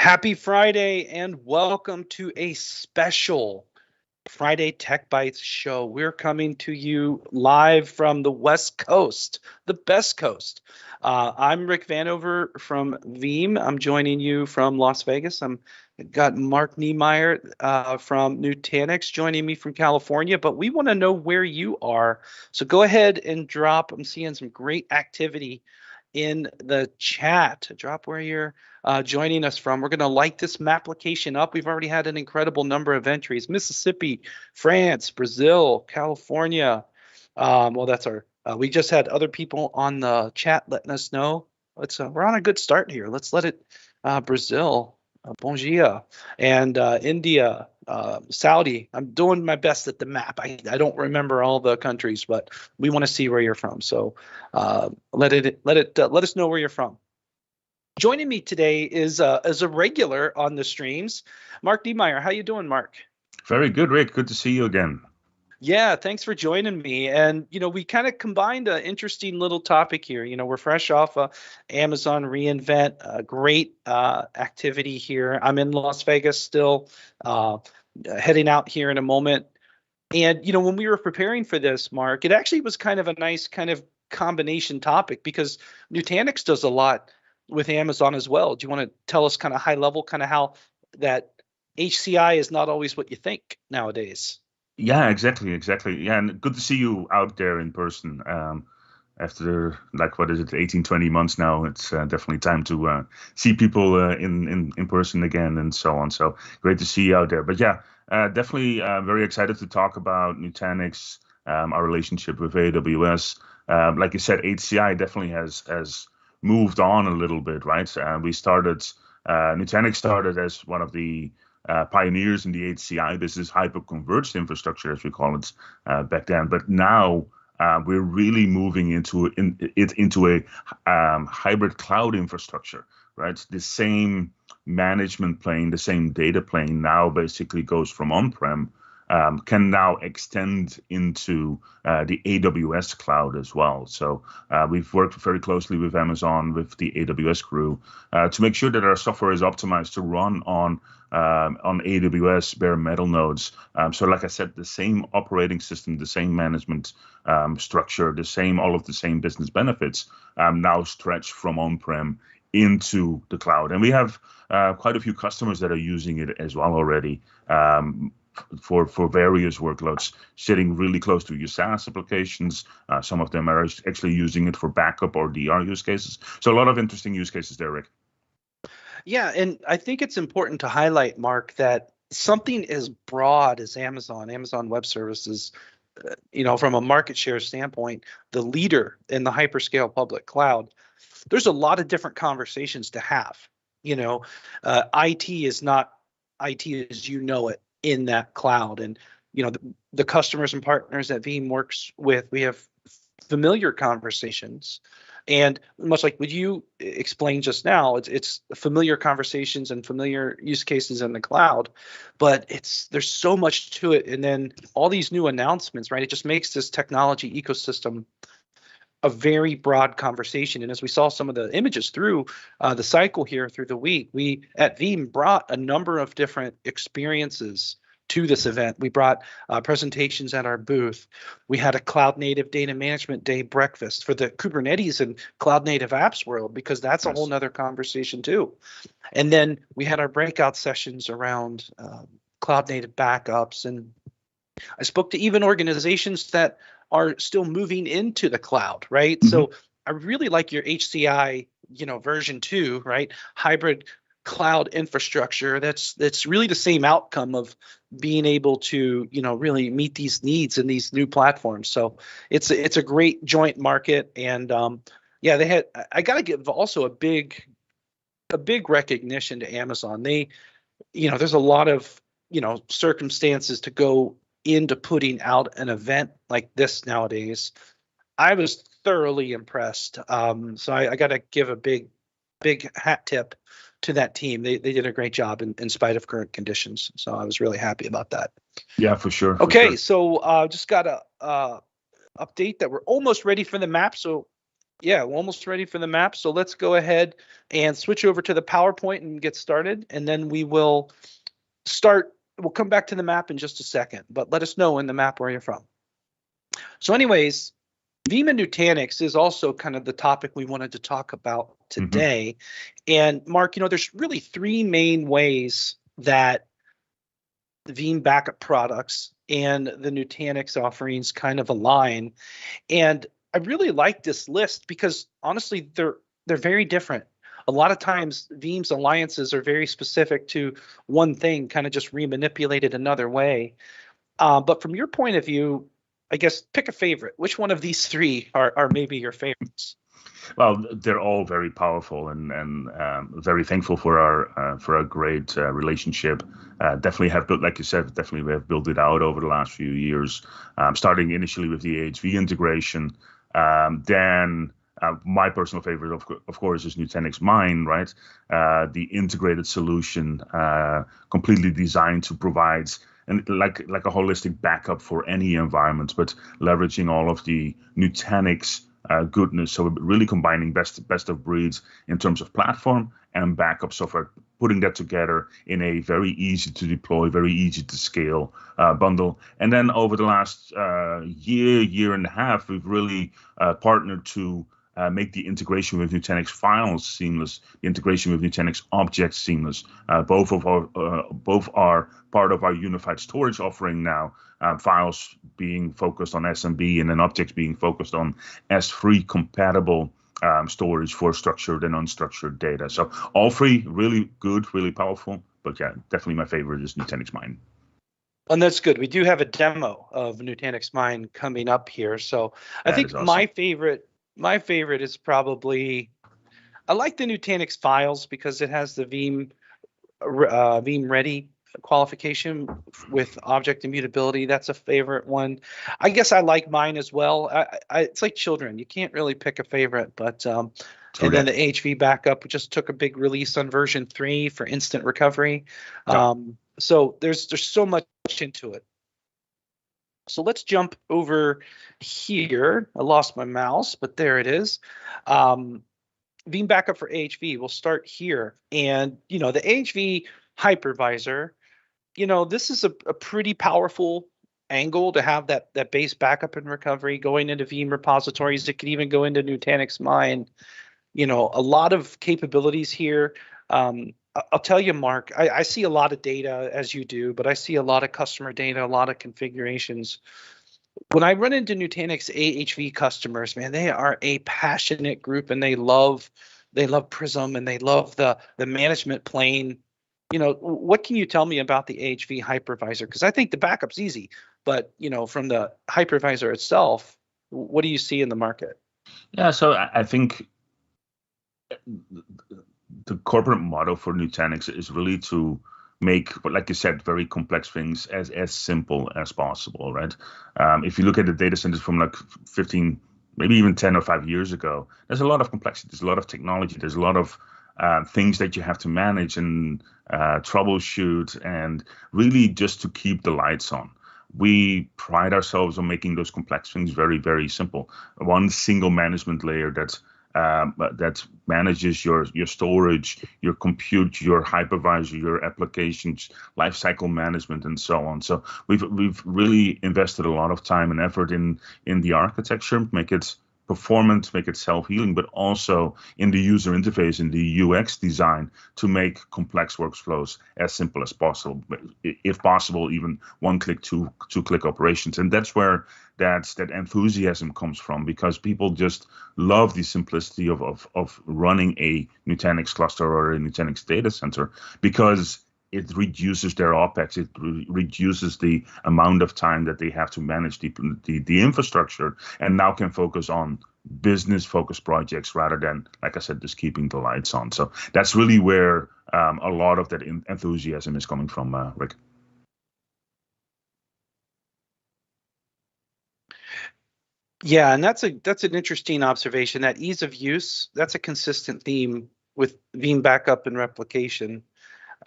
Happy Friday and welcome to a special Friday Tech Bites show. We're coming to you live from the West Coast, the best coast. I'm Rick Vanover from Veeam. I'm joining you from Las Vegas. I'm got Mark Niemeyer from Nutanix joining me from California, but we want to know where you are. So go ahead and drop. I'm seeing some great activity in the chat. Drop where you're joining us from. We're going to light this application up. We've already had an incredible number of entries. Mississippi, France, Brazil, California. Well, that's our. We just had other people on the chat letting us know. We're on a good start here. Let's let it. Brazil, bon dia, and India, Saudi. I'm doing my best at the map. I don't remember all the countries, but we want to see where you're from. So let us know where you're from. Joining me today is as a regular on the streams, Mark Niemeyer. How you doing, Mark? Very good, Rick. Good to see you again. Yeah, thanks for joining me. And, we kind of combined an interesting little topic here. We're fresh off Amazon reInvent, a great activity here. I'm in Las Vegas still, heading out here in a moment. And, when we were preparing for this, Mark, it actually was kind of a nice kind of combination topic because Nutanix does a lot with Amazon as well. Do you want to tell us kind of high level, kind of how that HCI is not always what you think nowadays? Yeah, exactly. Yeah, and good to see you out there in person. After what is it, 18, 20 months now, it's definitely time to see people in person again and so on. So great to see you out there. But yeah, definitely very excited to talk about Nutanix, our relationship with AWS. Like you said, HCI definitely has moved on a little bit, right? Nutanix started as one of the pioneers in the HCI. This is hyper-converged infrastructure, as we call it back then. But now we're really moving into a hybrid cloud infrastructure, right? The same management plane, the same data plane now basically goes from on-prem, can now extend into the AWS Cloud as well. So we've worked very closely with Amazon, with the AWS crew, to make sure that our software is optimized to run on AWS bare metal nodes. So like I said, the same operating system, the same management structure, all of the same business benefits now stretch from on-prem into the cloud. And we have quite a few customers that are using it as well already. For various workloads, sitting really close to your SaaS applications. Some of them are actually using it for backup or DR use cases. So a lot of interesting use cases there, Rick. Yeah, and I think it's important to highlight, Mark, that something as broad as Amazon Web Services, from a market share standpoint, the leader in the hyperscale public cloud, there's a lot of different conversations to have. IT is not IT as you know it in that cloud. And, the customers and partners that Veeam works with, we have familiar conversations. And much like what you explained just now, it's familiar conversations and familiar use cases in the cloud, but there's so much to it. And then all these new announcements, right? It just makes this technology ecosystem a very broad conversation. And as we saw some of the images through the cycle here through the week, we at Veeam brought a number of different experiences to this event. We brought presentations at our booth. We had a cloud native data management day breakfast for the Kubernetes and cloud native apps world, because that's a whole nother conversation too. And then we had our breakout sessions around cloud native backups. And I spoke to even organizations that are still moving into the cloud, right? Mm-hmm. So I really like your HCI, version 2, right? Hybrid cloud infrastructure. That's really the same outcome of being able to, really meet these needs in these new platforms. So it's a great joint market. And I got to give also a big recognition to Amazon. They, there's a lot of, circumstances to go into putting out an event like this nowadays. I was thoroughly impressed. So I got to give a big hat tip to that team. They did a great job in spite of current conditions. So I was really happy about that. Yeah, for sure. Okay, so just got a update that we're almost ready for the map. So Yeah, we're almost ready for the map. So let's go ahead and switch over to the PowerPoint and get started. And then we'll come back to the map in just a second, but let us know in the map where you're from. So anyways, Veeam and Nutanix is also kind of the topic we wanted to talk about today. And Mark, there's really three main ways that the Veeam backup products and the Nutanix offerings kind of align. And I really like this list because honestly, they're very different. A lot of times, Veeam's alliances are very specific to one thing, kind of just remanipulated another way. But from your point of view, I guess pick a favorite. Which one of these three are maybe your favorites? Well, they're all very powerful and very thankful for our great relationship. Definitely have built, like you said, definitely we have built it out over the last few years. Starting initially with the AHV integration, then my personal favorite, of course, is Nutanix Mine, right? The integrated solution, completely designed to provide and like a holistic backup for any environment, but leveraging all of the Nutanix goodness. So we're really combining best of breeds in terms of platform and backup software, putting that together in a very easy to deploy, very easy to scale bundle. And then over the last year and a half, we've really partnered to make the integration with Nutanix files seamless, the integration with Nutanix objects seamless. Both are part of our unified storage offering now. Files being focused on SMB and then objects being focused on S3 compatible storage for structured and unstructured data. So all three really good, really powerful. But yeah, definitely my favorite is Nutanix Mine. And that's good. We do have a demo of Nutanix Mine coming up here. So I think awesome. my favorite is probably, I like the Nutanix files because it has the Veeam ready qualification with object immutability. That's a favorite one. I guess I like mine as well. It's like children. You can't really pick a favorite, but and then the HV backup just took a big release on version 3 for instant recovery. Yeah. So there's so much into it. So let's jump over here. I lost my mouse, but there it is. Veeam backup for AHV. We'll start here. And, the AHV hypervisor, this is a pretty powerful angle to have that base backup and recovery going into Veeam repositories. It could even go into Nutanix Mine. A lot of capabilities here. I'll tell you, Mark, I see a lot of data as you do, but I see a lot of customer data, a lot of configurations. When I run into Nutanix AHV customers, man, they are a passionate group and they love Prism and they love the management plane. What can you tell me about the AHV hypervisor? Because I think the backup's easy, but from the hypervisor itself, what do you see in the market? Yeah, so I think the corporate model for Nutanix is really to make, like you said, very complex things as simple as possible, right? If you look at the data centers from like 15, maybe even 10 or 5 years ago, there's a lot of complexity, there's a lot of technology, there's a lot of things that you have to manage and troubleshoot, and really just to keep the lights on. We pride ourselves on making those complex things very, very simple. One single management layer that manages your storage, your compute, your hypervisor, your applications, lifecycle management, and so on. So we've really invested a lot of time and effort in the architecture, make it performant, make it self-healing, but also in the user interface, in the UX design, to make complex workflows as simple as possible. If possible, even one-click, two-click operations. And that's where that enthusiasm comes from, because people just love the simplicity of running a Nutanix cluster or a Nutanix data center, because it reduces their OpEx. It reduces the amount of time that they have to manage the infrastructure, and now can focus on business-focused projects rather than, like I said, just keeping the lights on. So that's really where a lot of that enthusiasm is coming from, Rick. Yeah, and that's an interesting observation. That ease of use, that's a consistent theme with Veeam backup and replication.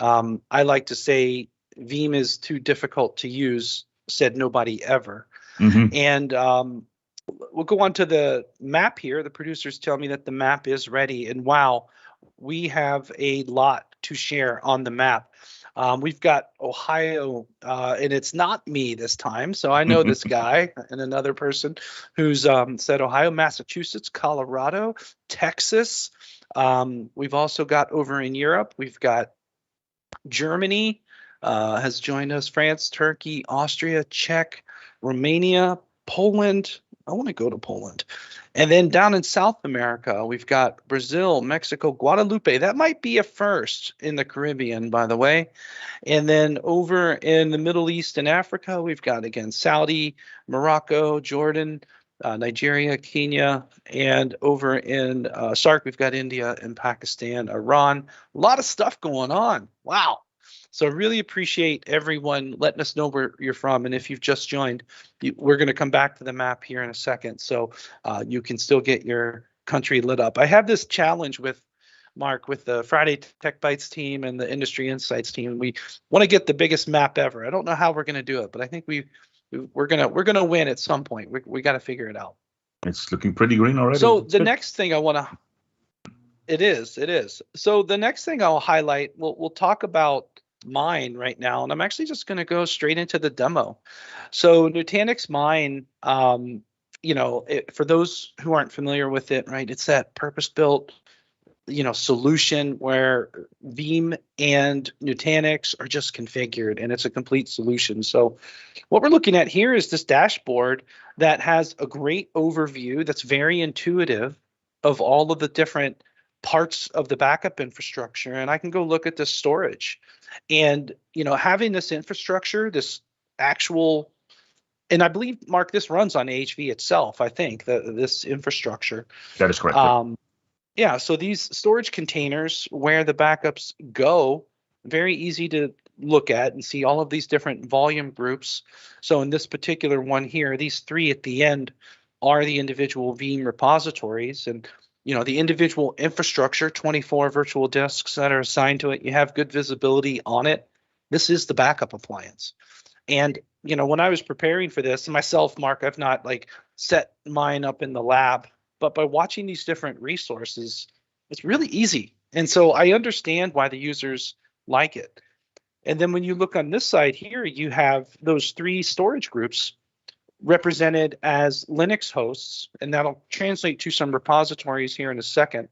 I like to say Veeam is too difficult to use, said nobody ever. Mm-hmm. And we'll go on to the map here. The producers tell me that the map is ready, and wow, we have a lot to share on the map. We've got Ohio, and it's not me this time, so I know this guy and another person who's said Ohio, Massachusetts, Colorado, Texas. We've also got over in Europe, we've got Germany has joined us, France, Turkey, Austria, Czech, Romania, Poland. I want to go to Poland. And then down in South America, we've got Brazil, Mexico, Guadalupe. That might be a first in the Caribbean, by the way. And then over in the Middle East and Africa, we've got, again, Saudi, Morocco, Jordan, Nigeria, Kenya, and over in SARC, we've got India and Pakistan, Iran. A lot of stuff going on. Wow. So really appreciate everyone letting us know where you're from. And if you've just joined, we're going to come back to the map here in a second. So you can still get your country lit up. I have this challenge with Mark, with the Friday Tech Bytes team and the Industry Insights team. We want to get the biggest map ever. I don't know how we're going to do it, but I think we're gonna win at some point. We got to figure it out. It's looking pretty green already. So the next thing I want to, it is. So the next thing I'll highlight, we'll talk about Mine right now, and I'm actually just going to go straight into the demo. So Nutanix Mine, for those who aren't familiar with it, right, it's that purpose-built, solution where Veeam and Nutanix are just configured, and it's a complete solution. So what we're looking at here is this dashboard that has a great overview that's very intuitive of all of the different parts of the backup infrastructure. And I can go look at the storage. And, having this infrastructure, this actual, and I believe, Mark, this runs on AHV itself, I think, this infrastructure. That is correct. Yeah, so these storage containers where the backups go, very easy to look at and see all of these different volume groups. So in this particular one here, these three at the end are the individual Veeam repositories, and the individual infrastructure, 24 virtual disks that are assigned to it. You have good visibility on it. This is the backup appliance. And when I was preparing for this, and myself, Mark, I've not set mine up in the lab, but by watching these different resources, it's really easy. And so I understand why the users like it. And then when you look on this side here, you have those three storage groups represented as Linux hosts, and that'll translate to some repositories here in a second.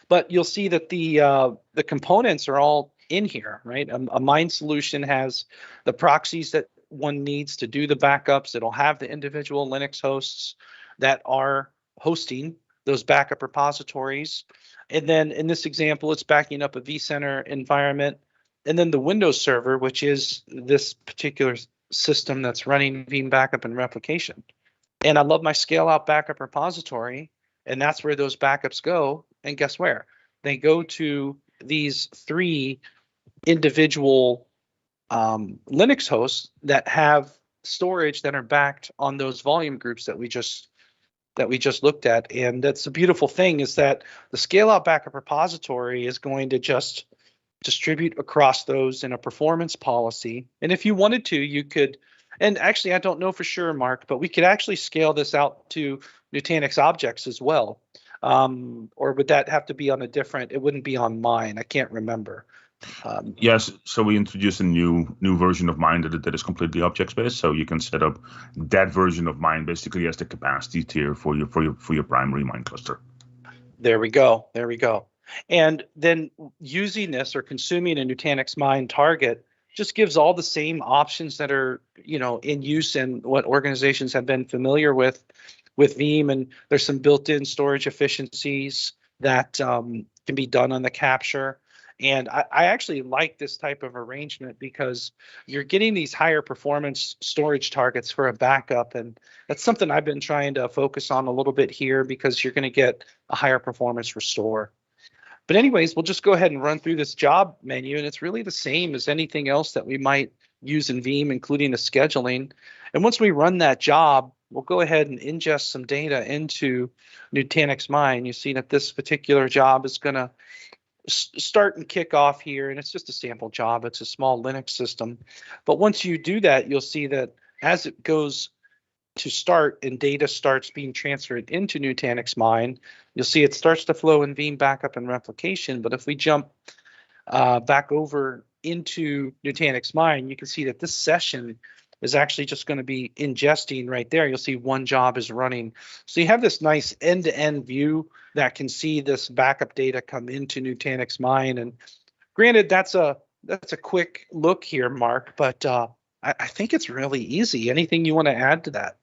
But you'll see that the components are all in here, right? A Mine solution has the proxies that one needs to do the backups. It'll have the individual Linux hosts that are hosting those backup repositories. And then in this example, it's backing up a vCenter environment. And then the Windows server, which is this particular system that's running Veeam backup and replication. And I love my scale out backup repository, and that's where those backups go. And guess where? They go to these three individual Linux hosts that have storage that are backed on those volume groups that we just looked at. And that's the beautiful thing, is that the scale out backup repository is going to just distribute across those in a performance policy. And if you wanted to, you could, and actually I don't know for sure, Mark, but we could actually scale this out to Nutanix objects as well. Or would that have to be on a different, it wouldn't be on Mine, I can't remember. Yes, so we introduced a new version of Mine that is completely object-based. So you can set up that version of Mine basically as the capacity tier for your primary Mine cluster. There we go. And then using this or consuming a Nutanix Mine target just gives all the same options that are, in use and what organizations have been familiar with Veeam. And there's some built-in storage efficiencies that can be done on the capture. And I actually like this type of arrangement because you're getting these higher performance storage targets for a backup. And that's something I've been trying to focus on a little bit here, because you're going to get a higher performance restore. But anyways, we'll just go ahead and run through this job menu, and it's really the same as anything else that we might use in Veeam, including the scheduling. And once we run that job, we'll go ahead and ingest some data into Nutanix Mine. You see that this particular job is going to start and kick off here, and it's just a sample job. It's a small Linux system. But once you do that, you'll see that as it goes to start and data starts being transferred into Nutanix Mine, you'll see it starts to flow in Veeam backup and replication. But if we jump back over into Nutanix Mine, you can see that this session is actually just going to be ingesting right there. You'll see one job is running. So you have this nice end-to-end view that can see this backup data come into Nutanix Mine. And granted, that's a quick look here, Mark, but I think it's really easy. Anything you want to add to that?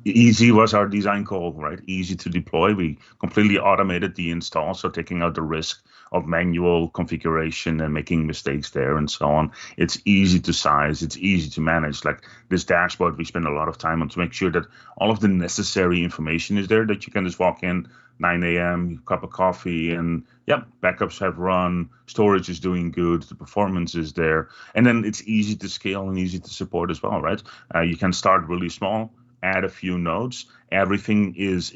Easy was our design call, right? Easy to deploy. We completely automated the install, so taking out the risk of manual configuration and making mistakes there and so on. It's easy to size. It's easy to manage. Like this dashboard, we spend a lot of time on to make sure that all of the necessary information is there, that you can just walk in 9 a.m., cup of coffee, and yep, backups have run, storage is doing good, the performance is there. And then it's easy to scale and easy to support as well, right? You can start really small, add a few nodes. Everything is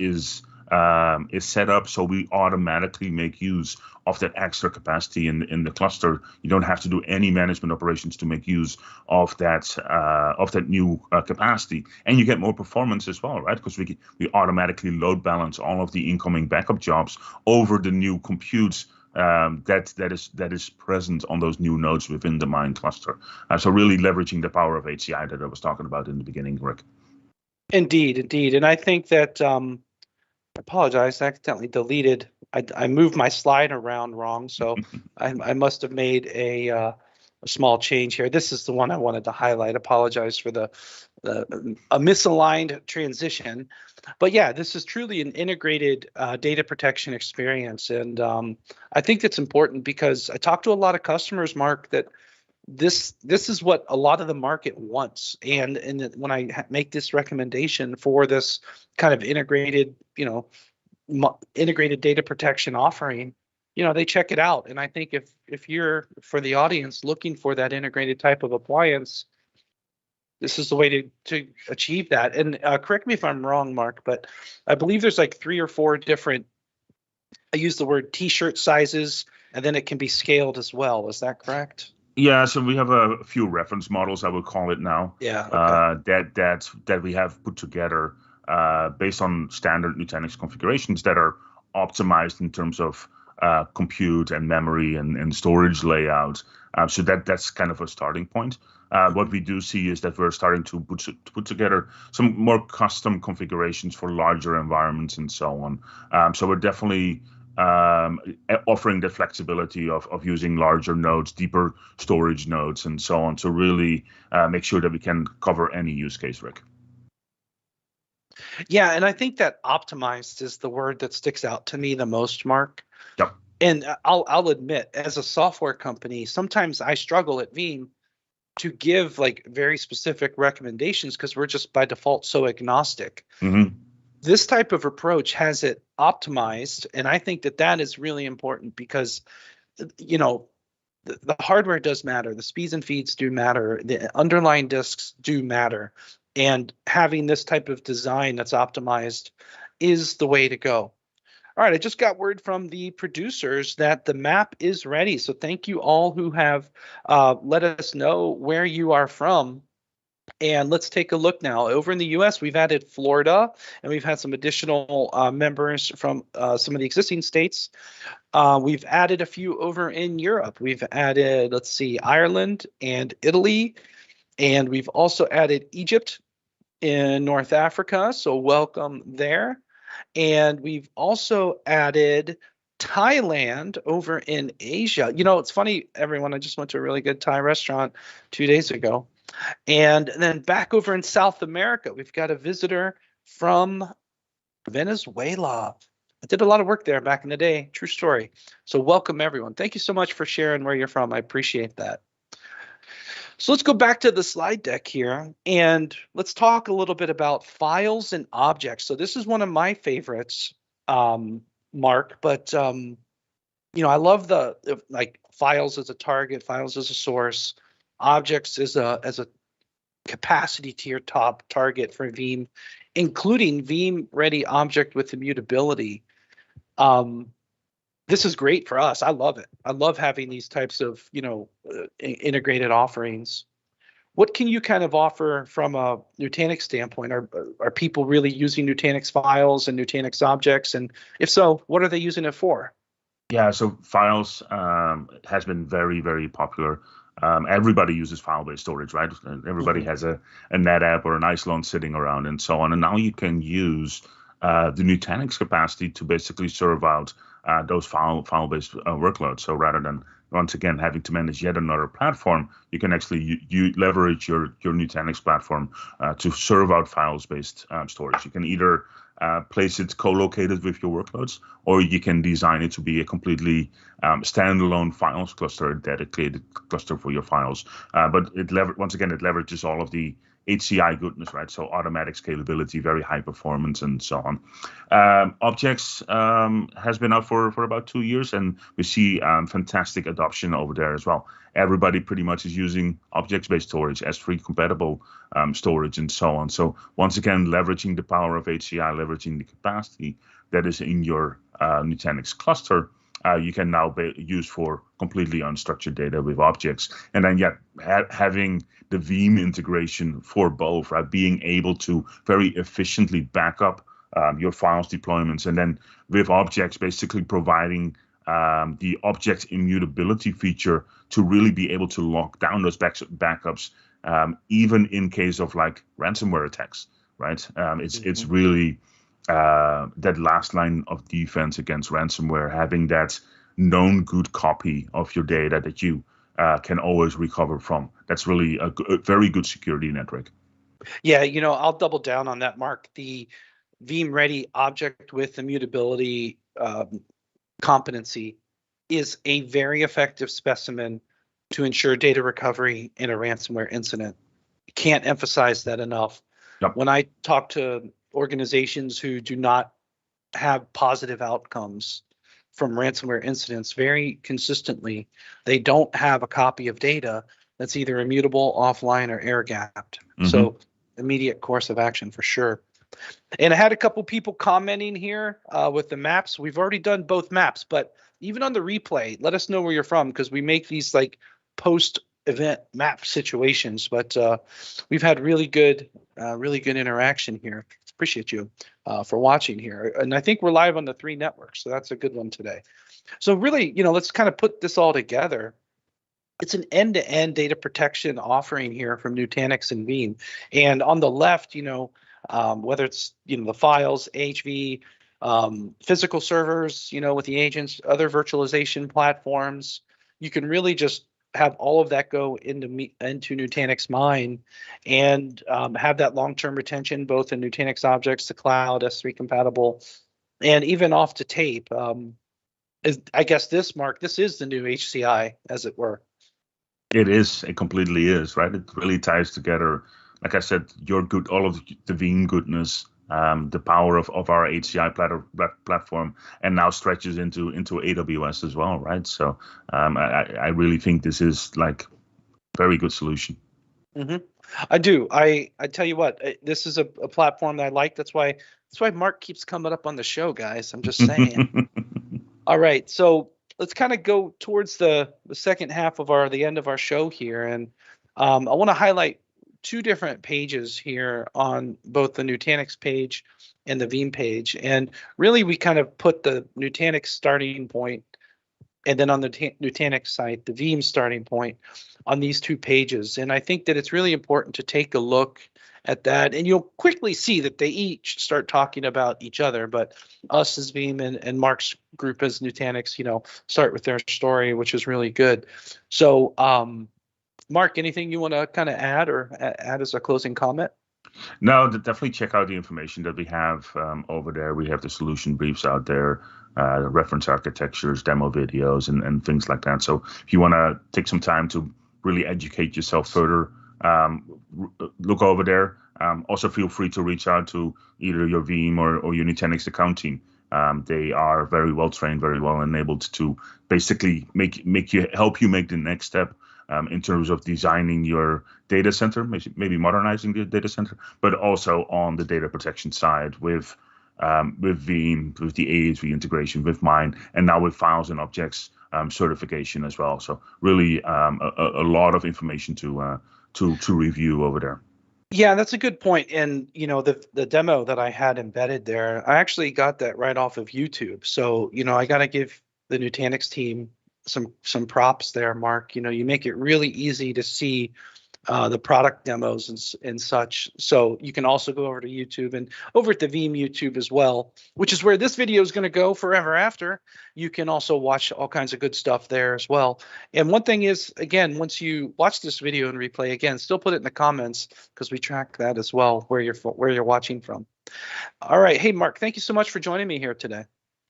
set up so we automatically make use of that extra capacity in the cluster. You don't have to do any management operations to make use of that new capacity, and you get more performance as well, right? Because we automatically load balance all of the incoming backup jobs over the new compute that is present on those new nodes within the mine cluster. So really leveraging the power of HCI that I was talking about in the beginning, Rick. Indeed. And I think that I apologize, I accidentally deleted. I moved my slide around wrong, so I must have made a small change here. This is the one I wanted to highlight. Apologize for a misaligned transition, but yeah, this is truly an integrated data protection experience, and I think that's important because I talk to a lot of customers, Mark, that this is what a lot of the market wants, and when I make this recommendation for this kind of integrated, integrated data protection offering, they check it out. And I think if you're, for the audience, looking for that integrated type of appliance, this is the way to achieve that. And correct me if I'm wrong, Mark, but I believe there's like 3 or 4 different, I use the word t-shirt sizes, and then it can be scaled as well. Is that correct? Yeah, so we have a few reference models, I would call it now. Yeah. Okay. That we have put together based on standard Nutanix configurations that are optimized in terms of compute and memory and storage layout. So that's kind of a starting point. What we do see is that we're starting to put together some more custom configurations for larger environments and so on. So we're definitely offering the flexibility of using larger nodes, deeper storage nodes, and so on to really make sure that we can cover any use case, Rick. Yeah, and I think that optimized is the word that sticks out to me the most, Mark. Yep. And I'll admit, as a software company, sometimes I struggle at Veeam to give like very specific recommendations because we're just by default so agnostic. Mm-hmm. This type of approach has it optimized, and I think that is really important because, the hardware does matter, the speeds and feeds do matter, the underlying disks do matter, and having this type of design that's optimized is the way to go. All right, I just got word from the producers that the map is ready, so thank you all who have let us know where you are from. And let's take a look now. Over in the U.S., we've added Florida, and we've had some additional members from some of the existing states. We've added a few over in Europe. We've added, let's see, Ireland and Italy, and we've also added Egypt in North Africa, so welcome there. And we've also added Thailand over in Asia. It's funny, everyone, I just went to a really good Thai restaurant 2 days ago. And then back over in South America, we've got a visitor from Venezuela. I did a lot of work there back in the day. True story. So welcome, everyone. Thank you so much for sharing where you're from. I appreciate that. So let's go back to the slide deck here, and let's talk a little bit about files and objects. So this is one of my favorites, Mark, but I love the like files as a target, files as a source, objects as a capacity tier top target for Veeam, including Veeam ready object with immutability. This is great for us. I love it. I love having these types of integrated offerings. What can you kind of offer from a Nutanix standpoint? Are people really using Nutanix files and Nutanix objects? And if so, what are they using it for? Yeah, so files has been very, very popular. Everybody uses file-based storage, right? And everybody Hmm. has a NetApp or an Isilon sitting around and so on. And now you can use the Nutanix capacity to basically serve out those file-based workloads. So rather than once again having to manage yet another platform, you can actually you leverage your Nutanix platform to serve out files-based storage. You can either place it co-located with your workloads, or you can design it to be a completely standalone files cluster, a dedicated cluster for your files. But once again, it leverages all of the HCI goodness, right? So automatic scalability, very high performance, and so on. Objects has been out for about 2 years, and we see fantastic adoption over there as well. Everybody pretty much is using objects-based storage, S3 compatible storage, and so on. So once again, leveraging the power of HCI, leveraging the capacity that is in your Nutanix cluster, you can now use for completely unstructured data with objects. And then yet having the Veeam integration for both, right? Being able to very efficiently back up your files deployments, and then with objects basically providing the object immutability feature to really be able to lock down those backups, even in case of like ransomware attacks, right? It's really that last line of defense against ransomware, having that known good copy of your data that you can always recover from. That's really a very good security network. Yeah, I'll double down on that, Mark. The Veeam Ready object with immutability competency is a very effective specimen to ensure data recovery in a ransomware incident. Can't emphasize that enough. Yep. When I talk to organizations who do not have positive outcomes from ransomware incidents, very consistently, they don't have a copy of data that's either immutable, offline, or air gapped. Mm-hmm. So immediate course of action for sure. And I had a couple people commenting here with the maps. We've already done both maps, but even on the replay, let us know where you're from, because we make these like post-event map situations. But we've had really good interaction here. Appreciate you for watching here. And I think we're live on the 3 networks, so that's a good one today. So really, let's kind of put this all together. It's an end-to-end data protection offering here from Nutanix and Veeam. And on the left, whether it's the files, HV, physical servers, with the agents, other virtualization platforms, you can really just have all of that go into Nutanix Mine and have that long-term retention, both in Nutanix objects, the cloud, S3 compatible, and even off to tape. I guess this is the new HCI, as it were. It is. It completely is, right? It really ties together, like I said, all of the Veeam goodness, the power of our HCI platform, and now stretches into AWS as well, right? So I really think this is like very good solution. Mm-hmm. I do. I tell you what, this is a platform that I like. That's why Mark keeps coming up on the show, guys. I'm just saying. All right, so let's kind of go towards the second half of the end of our show here, and I want to highlight 2 different pages here on both the Nutanix page and the Veeam page. And really, we kind of put the Nutanix starting point, and then on the Nutanix site, the Veeam starting point on these 2 pages. And I think that it's really important to take a look at that. And you'll quickly see that they each start talking about each other. But us as Veeam and Mark's group as Nutanix, start with their story, which is really good. So, Mark, anything you want to kind of add as a closing comment? No, definitely check out the information that we have over there. We have the solution briefs out there, reference architectures, demo videos, and things like that. So if you want to take some time to really educate yourself further, look over there. Also, feel free to reach out to either your Veeam or your Nutanix account team. They are very well trained, very well enabled to basically help you make the next step in terms of designing your data center, maybe modernizing the data center, but also on the data protection side with Veeam, with the AHV integration, with Mine, and now with files and objects certification as well. So really a lot of information to to review over there. Yeah, that's a good point. And the demo that I had embedded there, I actually got that right off of YouTube. So I got to give the Nutanix team some props there, Mark. You make it really easy to see the product demos and such. So you can also go over to YouTube and over at the Veeam YouTube as well, which is where this video is going to go forever after. You can also watch all kinds of good stuff there as well. And one thing is, again, once you watch this video and replay again, still put it in the comments because we track that as well, where you're watching from. All right. Hey, Mark, thank you so much for joining me here today.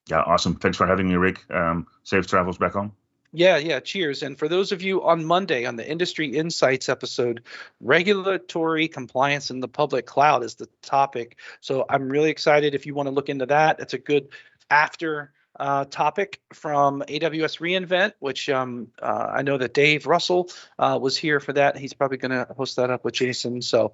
Yeah, awesome. Thanks for having me, Rick. Safe travels back home. Yeah. Cheers. And for those of you on Monday on the Industry Insights episode, regulatory compliance in the public cloud is the topic. So I'm really excited if you want to look into that. It's a good after topic from AWS reInvent, which I know that Dave Russell was here for that. He's probably going to host that up with Jason. So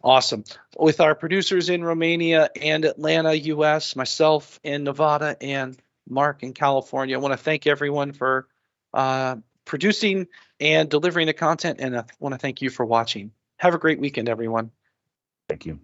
awesome. With our producers in Romania and Atlanta, US, myself in Nevada, and Mark in California, I want to thank everyone for producing and delivering the content, and I want to thank you for watching. Have a great weekend, everyone. Thank you.